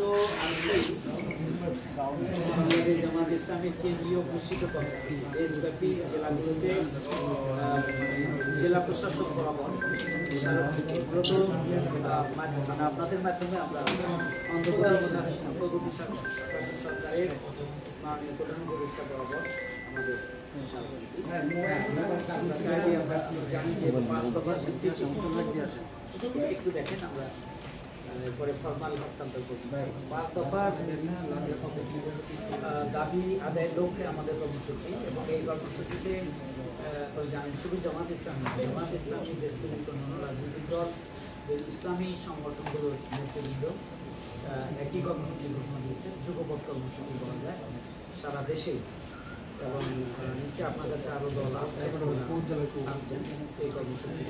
তো জামাত ইসলামের কেন্দ্রীয় ঘোষিত কর্মসূচি দেশব্যাপী জেলাগুলোতে জেলা প্রশাসক বরাবর মানে আপনাদের মাধ্যমে আমরা অন্তর্বর্তী সরকারের মাননীয় প্রধান উপদেষ্টা বরাবর আমাদের একটু দেখেন আমরা পরে ফর্মাল হস্তান্তর করছি। 5 দফা দাবি আদায়ের লক্ষ্যে আমাদের কর্মসূচি এবং এই কর্মসূচিতে জানেন শুধু জামাত ইসলামী দেশগুলির অন্যান্য রাজনৈতিক দল ইসলামী সংগঠনগুলোর নেতৃবৃন্দ একই কর্মসূচি ঘোষণা দিয়েছে। যুগপৎ কর্মসূচি বলা যায় সারা দেশে এবং নিশ্চয়ই আপনার কাছে আরও দল আসছেন এই কর্মসূচি।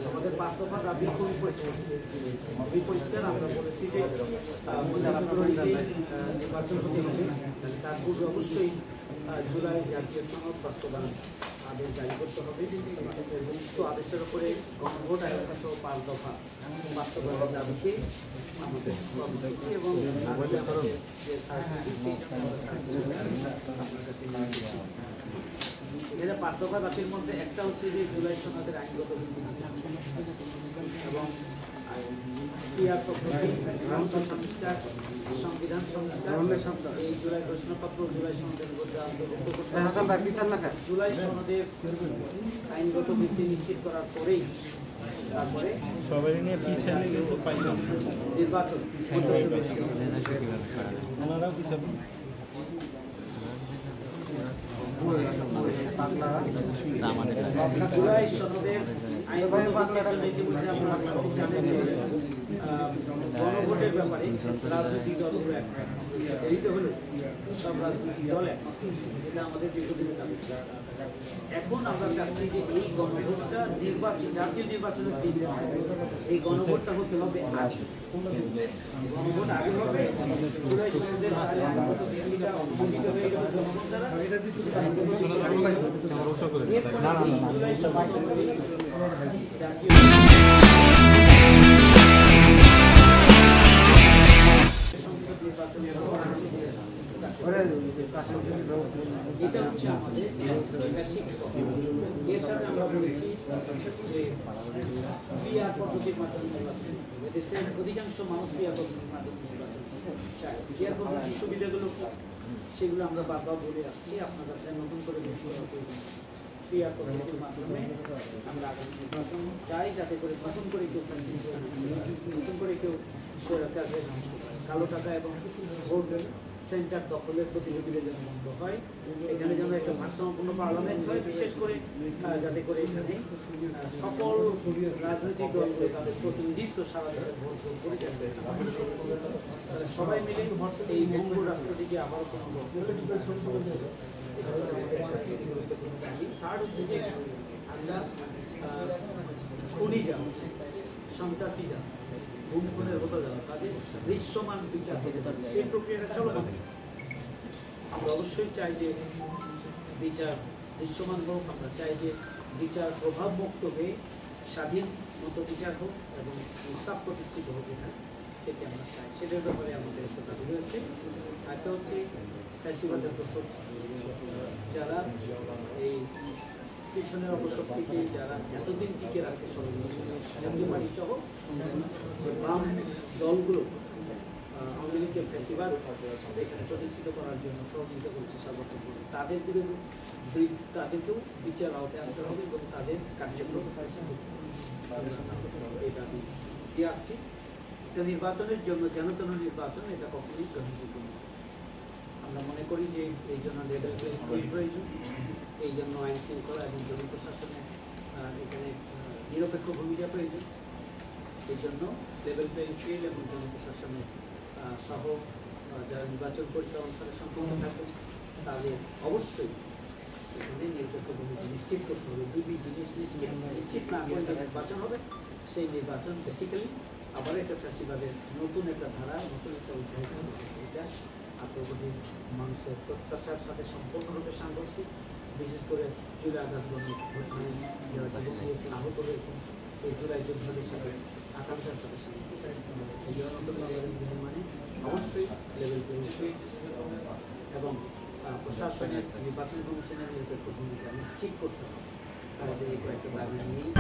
আমাদের 5 দফা দাবি খুবই পরিষ্কার। আমরা বলেছি যে নির্বাচন হতে হবে, তার পূর্বে অবশ্যই জুলাই জাতীয় সনদ বাস্তবায়ন আদেশ জারি করতে হবে। উক্ত আদেশের উপরে গণভোট আয়োজন সহ 5 দফা বাস্তবায়নের দাবিতে আমাদের কর্মসূচি এবং এখানে 5 দফা দাবির মধ্যে একটা হচ্ছে যে জুলাই সনদের আইনগত এবং রাষ্ট্র সংস্কার, সংবিধান সংস্কার, এই জুলাই ঘোষণাপত্র জুলাই সনদের মধ্যে অন্তর্ভুক্ত করতে জুলাই সনদের আইনগত ভিত্তি নিশ্চিত করার পরেই তারপরে নির্বাচন জুলাই সনদের গণভোটের ব্যাপারে রাজনৈতিক দলগুলো একমত হলো, সব রাজনৈতিক দল একমত, এটা আমাদের দীর্ঘদিনের দাবি ছিল। এখন আমরা চাচ্ছি যে এই গণভোটটা জাতীয় নির্বাচনের দিন এই গণভোটটা হতে হবে আগে। গণভোট আগে হবে, জুলাই সনদের অনুমোদিত হয়ে গেল জনগণ দ্বারা, জাতীয় এটা হচ্ছে আমাদের এর সাথে আমরা বলেছি যে পিআর পদ্ধতির মাধ্যমে নির্বাচন, দেশের অধিকাংশ মানুষ পিআর পদ্ধতির মাধ্যমে নির্বাচন চায়। পিআর পদ্ধতির সুবিধাগুলো সেগুলো আমরা বারবার বলে আসছি, আপনার কাছে নতুন করে পিআর পদ্ধতির মাধ্যমে আমরা আগামী নির্বাচন চাই, যাতে করে নতুন করে কেউ নতুন করে কেউ স্বৈরাচারের কালো টাকা এবং ভোট সেন্টার দখলের প্রতিযোগিতা যেন বন্ধ হয়, এখানে যেন একটা ভারসাম্যপূর্ণ পার্লামেন্ট হয়, বিশেষ করে যাতে করে এখানে সকল রাজনৈতিক দলগুলো তাদের প্রতিনিধিত্ব সারা দেশের ভোট যোগ করে সবাই মিলে এই বঙ্গ রাষ্ট্রটিকে আবার কোনো থার্ড হচ্ছে যে আমরা খুনি যাও, সন্ত্রাসী যাও, ভূমিখনের হতে যাওয়া, তাদের দৃশ্যমান বিচার হতে যাবে, সেই প্রক্রিয়াটা চলমান। আমরা অবশ্যই চাই যে বিচার দৃশ্যমান হোক, আমরা চাই যে বিচার প্রভাবমুক্ত হয়ে স্বাধীন মতো বিচার হোক এবং ইনসাফ প্রতিষ্ঠিত হোক এখানে, সেটি আমরা চাই। সেটার ব্যাপারে আমাদের একটা দাবি রয়েছে। একটা হচ্ছে ফ্যাসিবাদের দোষক যারা এই পিছনের অপশক্তিকে যারা এতদিন টিকে রাখতে সহযোগী সহ বাম দলগুলো আওয়ামী লীগের ফ্যাসিবাদ এখানে প্রতিষ্ঠিত করার জন্য সহযোগিতা করেছে সর্বোত্তম, তাদেরকেও বিচার আওতায় আনতে হবে এবং তাদের কার্যক্রম এই দাবি দিয়ে আসছি। এটা নির্বাচনের জন্য যেন তেন নির্বাচন এটা কখনোই গ্রহণযোগ্য নয়। আমরা মনে করি যে এই জন্য লেভেল প্লেইং প্রয়োজন, এই জন্য আইন শৃঙ্খলা এবং জনপ্রশাসনের এখানে নিরপেক্ষ ভূমিকা প্রয়োজন। এই জন্য লেভেল প্লেইং ফিল্ড এবং জনপ্রশাসনের সহ যারা নির্বাচন পরিচালনার সম্পন্ন থাকবেন তাদের অবশ্যই সেখানে নিরপেক্ষ ভূমিকা নিশ্চিত করতে হবে। দুটি জিনিস নিশ্চিত না করলে নির্বাচন হবে, সেই নির্বাচন বেসিক্যালি আবার একটা ফ্যাসিবাদের নতুন একটা ধারা, নতুন একটা উদ্যোগ, এটা আত্মগতিক মানুষের প্রত্যাশার সাথে সম্পূর্ণরূপে সাংঘর্ষিক। বিশেষ করে জুলাই আগস্ট ঘটনায় যারা জীবন দিয়েছেন, আহত হয়েছেন, সেই জুলাই যোদ্ধাদের সাথে আকাঙ্ক্ষার সাথে সাংঘর্ষিক। এই জনগণের বিনিময়ে অবশ্যই লেভেল প্লেইং ফিল্ড এবং প্রশাসনের নির্বাচন কমিশনের নিরপেক্ষ ভূমিকা নিশ্চিত করতে হবে। আমাদের এই কয়েকটা দাবি নিয়েই